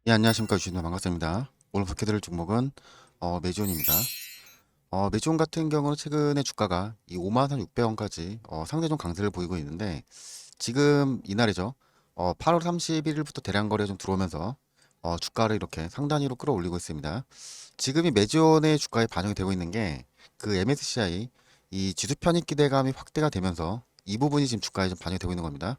예, 안녕하십니까. 주신님 반갑습니다. 오늘 볼게드릴 종목은 메지온입니다. 메지온 같은 경우는 최근에 주가가 이 51,600원까지 상대 좀 강세를 보이고 있는데 지금 이날이죠. 8월 31일부터 대량 거래 좀 들어오면서 주가를 이렇게 상단위로 끌어올리고 있습니다. 지금 이 메지온의 주가에 반영이 되고 있는 게 그 MSCI 이 지수 편입 기대감이 확대가 되면서 이 부분이 지금 주가에 좀 반영이 되고 있는 겁니다.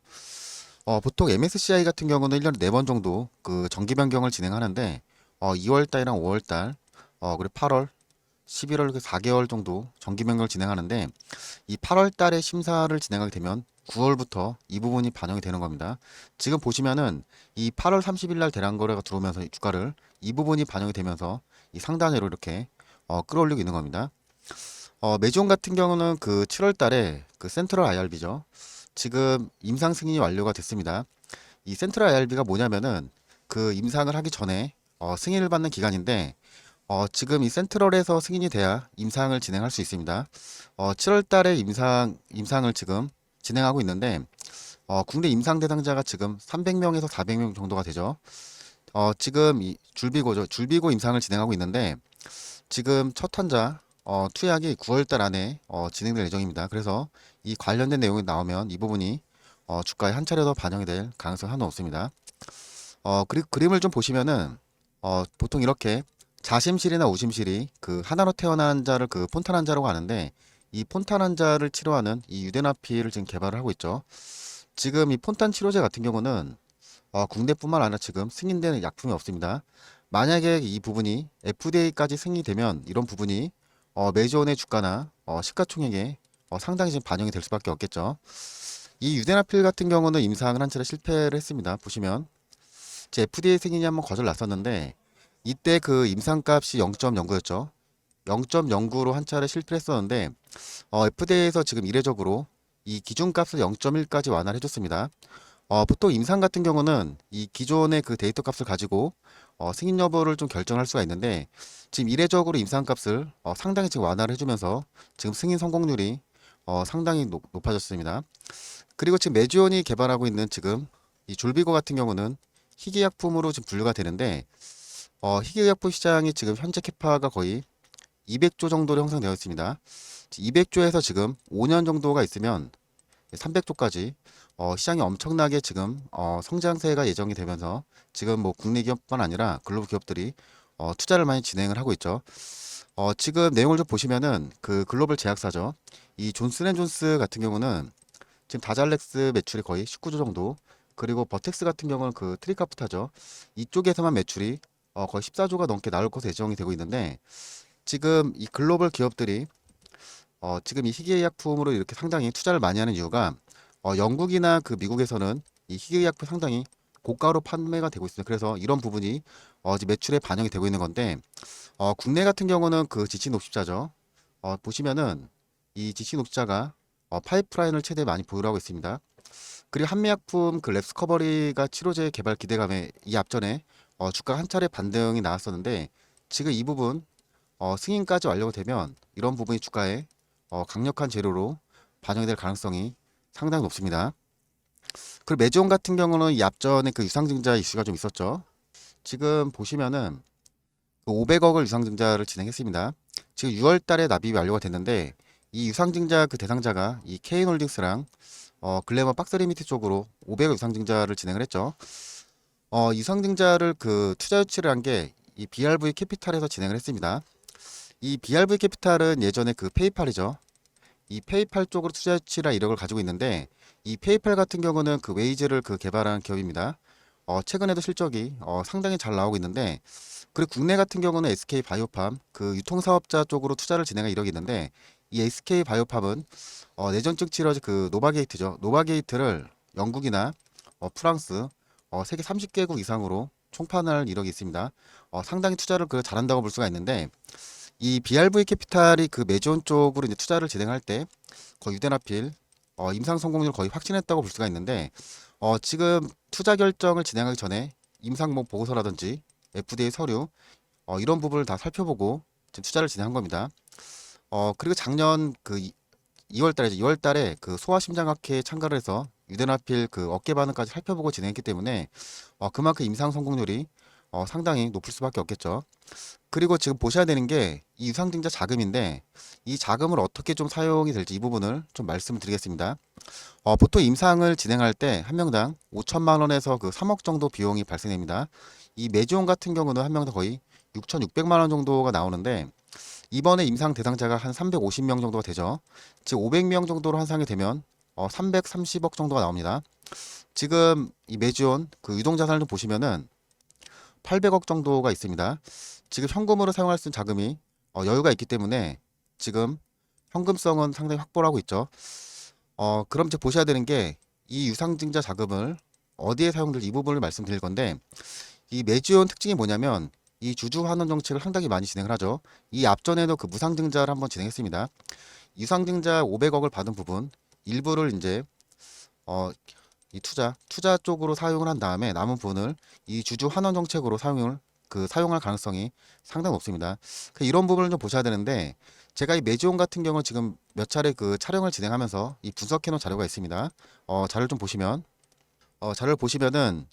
보통 MSCI 같은 경우는 1년에 4번 정도 그 정기 변경을 진행하는데 2월 달이랑 5월 달, 그리고 8월, 11월 그 4개월 정도 정기 변경을 진행하는데 이 8월 달에 심사를 진행하게 되면 9월부터 이 부분이 반영이 되는 겁니다. 지금 보시면은 이 8월 30일 날 대량 거래가 들어오면서 이 주가를 이 부분이 반영이 되면서 이 상단으로 이렇게 끌어올리고 있는 겁니다. 메지온 같은 경우는 그 7월 달에 그 센트럴 IRB죠. 지금 임상 승인이 완료가 됐습니다. 이 센트럴 IRB가 뭐냐면은 그 임상을 하기 전에 승인을 받는 기간인데 지금 이 센트럴에서 승인이 돼야 임상을 진행할 수 있습니다. 7월 달에 임상을 지금 진행하고 있는데 국내 임상 대상자가 지금 300명에서 400명 정도가 되죠. 지금 이 줄비고죠. 줄비고 임상을 진행하고 있는데 지금 첫 환자 투약이 9월 달 안에 진행될 예정입니다. 그래서 이 관련된 내용이 나오면 이 부분이 주가에 한 차례 더 반영이 될 가능성이 하나 없습니다. 그리고 그림을 좀 보시면은 보통 이렇게 자심실이나 우심실이 그 하나로 태어난 자를 그 폰탄 환자라고 하는데 이 폰탄 환자를 치료하는 이 유데나피를 지금 개발을 하고 있죠. 지금 이 폰탄 치료제 같은 경우는 국내뿐만 아니라 지금 승인되는 약품이 없습니다. 만약에 이 부분이 FDA까지 승인되면 이런 부분이 메이저원의 주가나 시가총액에 상당히 지금 반영이 될 수밖에 없겠죠. 이 유데나필 같은 경우는 임상을 한 차례 실패를 했습니다. 보시면 제 FDA 승인이 한번 거절났었는데 이때 그 임상값이 0.09였죠. 0.09로 한 차례 실패했었는데 FDA에서 지금 이례적으로 이 기준값을 0.1까지 완화를 해줬습니다. 보통 임상 같은 경우는 이 기존의 그 데이터 값을 가지고 승인 여부를 좀 결정할 수가 있는데 지금 이례적으로 임상 값을 상당히 지금 완화를 해주면서 지금 승인 성공률이 상당히 높아졌습니다. 그리고 지금 메지온이 개발하고 있는 지금 이 졸비고 같은 경우는 희귀약품으로 지금 분류가 되는데 희귀약품 시장이 지금 현재 캐파가 거의 200조 정도로 형성되어 있습니다. 200조에서 지금 5년 정도가 있으면 300조까지 시장이 엄청나게 지금 성장세가 예정이 되면서 지금 뭐 국내 기업뿐만 아니라 글로벌 기업들이 투자를 많이 진행을 하고 있죠. 지금 내용을 좀 보시면은 그 글로벌 제약사죠. 이 존슨앤존스 같은 경우는 지금 다잘렉스 매출이 거의 19조 정도, 그리고 버텍스 같은 경우는 그 트리카프타죠. 이쪽에서만 매출이 거의 14조가 넘게 나올 것으로 예정이 되고 있는데 지금 이 글로벌 기업들이 지금 이 희귀의약품으로 이렇게 상당히 투자를 많이 하는 이유가 영국이나 그 미국에서는 이 희귀의약품 상당히 고가로 판매가 되고 있습니다. 그래서 이런 부분이 지금 매출에 반영이 되고 있는 건데 국내 같은 경우는 그 지친 녹십자죠. 보시면은 이 지친 녹십자가 파이프라인을 최대 많이 보유하고 있습니다. 그리고 한미약품 그 랩스커버리가 치료제 개발 기대감에 이 앞전에 주가 한 차례 반등이 나왔었는데 지금 이 부분 승인까지 완료가 되면 이런 부분이 주가에 강력한 재료로 반영이 될 가능성이 상당히 높습니다. 그리고 메지온 같은 경우는 이 앞전에 그 유상증자 이슈가 좀 있었죠. 지금 보시면은 그 500억을 유상증자를 진행했습니다. 지금 6월 달에 납입이 완료가 됐는데 이 유상증자 그 대상자가 이 K홀딩스랑 글래머 박스리미트 쪽으로 500억 유상증자를 진행을 했죠. 유상증자를 그 투자 유치를 한 게 이 BRV 캐피탈에서 진행을 했습니다. 이 BRV 캐피탈은 예전에 그 페이팔이죠. 이 페이팔 쪽으로 투자 유치라 이력을 가지고 있는데 이 페이팔 같은 경우는 그 웨이즈를 그 개발한 기업입니다. 최근에도 실적이 상당히 잘 나오고 있는데 그리고 국내 같은 경우는 SK 바이오팜 그 유통사업자 쪽으로 투자를 진행한 이력이 있는데 이 SK 바이오팜은 내전증 치료제 그 노바게이트죠. 노바게이트를 영국이나 프랑스 세계 30개국 이상으로 총판할 이력이 있습니다. 상당히 투자를 그 잘한다고 볼 수가 있는데 이 BRV 캐피탈이 그 메지온 쪽으로 이제 투자를 진행할 때 거의 유대나필 임상 성공률 거의 확신했다고 볼 수가 있는데 지금 투자 결정을 진행하기 전에 임상목 보고서라든지 FDA 서류 이런 부분을 다 살펴보고 지금 투자를 진행한 겁니다. 그리고 작년 그 2월 달에 2월 달에 그 소아심장학회에 참가를 해서 유대나필 그 어깨 반응까지 살펴보고 진행했기 때문에 그만큼 임상 성공률이 상당히 높을 수밖에 없겠죠. 그리고 지금 보셔야 되는 게 이 유상증자 자금인데 이 자금을 어떻게 좀 사용이 될지 이 부분을 좀 말씀을 드리겠습니다. 보통 임상을 진행할 때 한 명당 5천만 원에서 그 3억 정도 비용이 발생됩니다. 이 매지원 같은 경우는 한 명당 거의 6,600만 원 정도가 나오는데 이번에 임상 대상자가 한 350명 정도가 되죠. 즉 500명 정도로 환상이 되면 330억 정도가 나옵니다. 지금 이 매지원 그 유동자산을 좀 보시면은 800억 정도가 있습니다. 지금 현금으로 사용할 수 있는 자금이 여유가 있기 때문에 지금 현금성은 상당히 확보를 하고 있죠. 그럼 이제 보셔야 되는 게 이 유상증자 자금을 어디에 사용될지 이 부분을 말씀드릴 건데 이 매지원 특징이 뭐냐면 이 주주 환원 정책을 상당히 많이 진행을 하죠. 이 앞전에도 그 무상증자를 한번 진행했습니다. 유상증자 500억을 받은 부분 일부를 이제 이 투자 쪽으로 사용을 한 다음에 남은 부분을 이 주주 환원 정책으로 사용할 가능성이 상당히 높습니다. 이런 부분을 좀 보셔야 되는데 제가 이 매지원 같은 경우는 지금 몇 차례 그 촬영을 진행하면서 이 분석해 놓은 자료가 있습니다. 자료를 좀 보시면 자료를 보시면은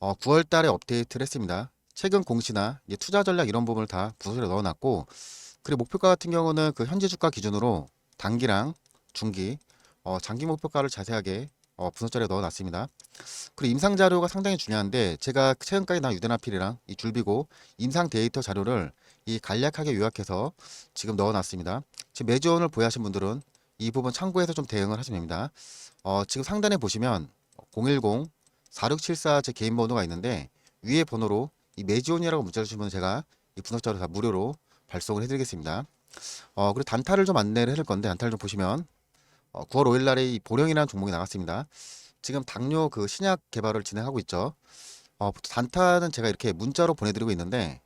9월 달에 업데이트를 했습니다. 최근 공시나 이제 투자 전략 이런 부분을 다 분석에 넣어놨고 그리고 목표가 같은 경우는 그 현재 주가 기준으로 단기랑 중기, 장기 목표가를 자세하게 분석 자료에 넣어놨습니다. 그리고 임상 자료가 상당히 중요한데 제가 최근까지 나온 유대나필이랑 이 줄비고 임상 데이터 자료를 이 간략하게 요약해서 지금 넣어놨습니다. 지금 매지원을 보유하신 분들은 이 부분 참고해서 좀 대응을 하시면 됩니다. 지금 상단에 보시면 010-4674 제 개인 번호가 있는데 위에 번호로 이 매지원이라고 문자 주시면 제가 이 분석 자료 다 무료로 발송을 해드리겠습니다. 그리고 단타를 좀 안내를 해줄 건데 단타를 좀 보시면 9월 5일 날에 이 보령이라는 종목이 나갔습니다. 지금 당뇨 그 신약 개발을 진행하고 있죠. 단타는 제가 이렇게 문자로 보내드리고 있는데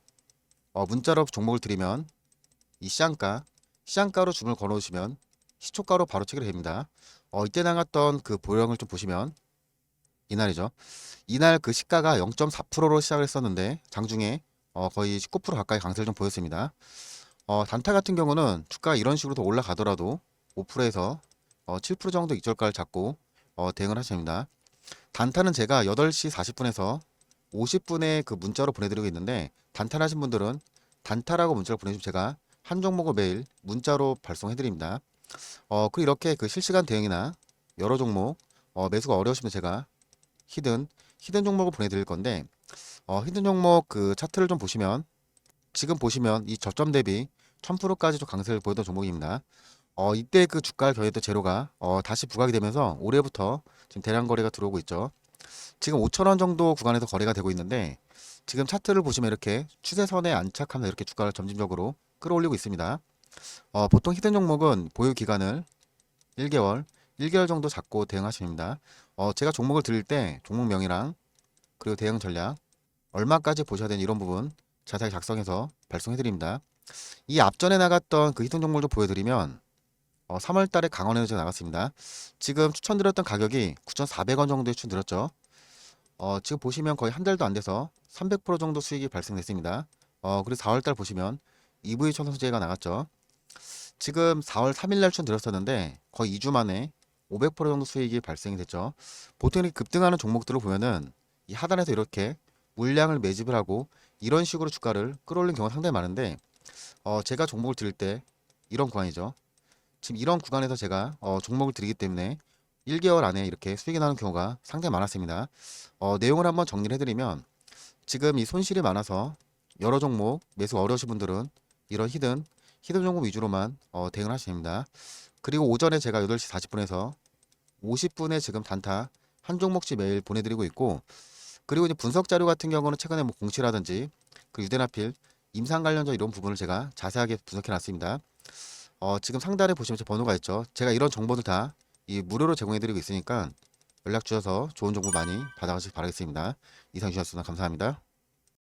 문자로 종목을 드리면 이 시장가로 주문을 걸어오시면 시초가로 바로 체결됩니다. 이때 나갔던 그 보령을 좀 보시면 이날이죠. 이날 그 시가가 0.4%로 시작을 했었는데 장중에 거의 19% 가까이 강세를 좀 보였습니다. 단타 같은 경우는 주가가 이런 식으로 더 올라가더라도 5%에서 7% 정도 익절가를 잡고 대응을 하셔야 됩니다. 단타는 제가 8시 40분에서 50분에 그 문자로 보내드리고 있는데 단타를 하신 분들은 단타라고 문자를 보내주시면 제가 한 종목을 매일 문자로 발송해드립니다. 그리고 이렇게 그 실시간 대응이나 여러 종목 매수가 어려우시면 제가 히든 종목을 보내드릴 건데 히든 종목 그 차트를 좀 보시면 지금 보시면 이 저점 대비 1000%까지 좀 강세를 보였던 종목입니다. 이때 그 주가를 겨했던 재료가 다시 부각이 되면서 올해부터 지금 대량 거래가 들어오고 있죠. 지금 5,000원 정도 구간에서 거래가 되고 있는데 지금 차트를 보시면 이렇게 추세선에 안착하면서 이렇게 주가를 점진적으로 끌어올리고 있습니다. 보통 히든 종목은 보유 기간을 1개월 정도 잡고 대응하시면 됩니다. 제가 종목을 드릴 때 종목명이랑 그리고 대응 전략 얼마까지 보셔야 되는 이런 부분 자세하게 작성해서 발송해 드립니다. 이 앞전에 나갔던 그 히든 종목을 보여드리면 3월 달에 강원에서 제가 나갔습니다. 지금 추천드렸던 가격이 9,400원 정도에 추천드렸죠. 지금 보시면 거의 한 달도 안 돼서 300% 정도 수익이 발생됐습니다. 그리고 4월 달 보시면 EV 천선제가 나갔죠. 지금 4월 3일 날 추천드렸었는데 거의 2주 만에 500% 정도 수익이 발생이 됐죠. 보통 이렇게 급등하는 종목들을 보면은 이 하단에서 이렇게 물량을 매집을 하고 이런 식으로 주가를 끌어올리는 경우가 상당히 많은데 제가 종목을 드릴 때 이런 구간이죠. 지금 이런 구간에서 제가 종목을 드리기 때문에 1개월 안에 이렇게 수익이 나는 경우가 상당히 많았습니다. 내용을 한번 정리를 해드리면 지금 이 손실이 많아서 여러 종목 매수 어려우신 분들은 이런 히든 종목 위주로만 대응을 하시면 됩니다. 그리고 오전에 제가 8시 40분에서 50분에 지금 단타 한 종목씩 매일 보내드리고 있고 그리고 이제 분석 자료 같은 경우는 최근에 뭐 공시라든지 그 유대나필 임상 관련자 이런 부분을 제가 자세하게 분석해 놨습니다. 지금 상단에 보시면 제 번호가 있죠. 제가 이런 정보들 다 이 무료로 제공해드리고 있으니까 연락 주셔서 좋은 정보 많이 받아가시기 바라겠습니다. 이상 주셨습니다. 감사합니다.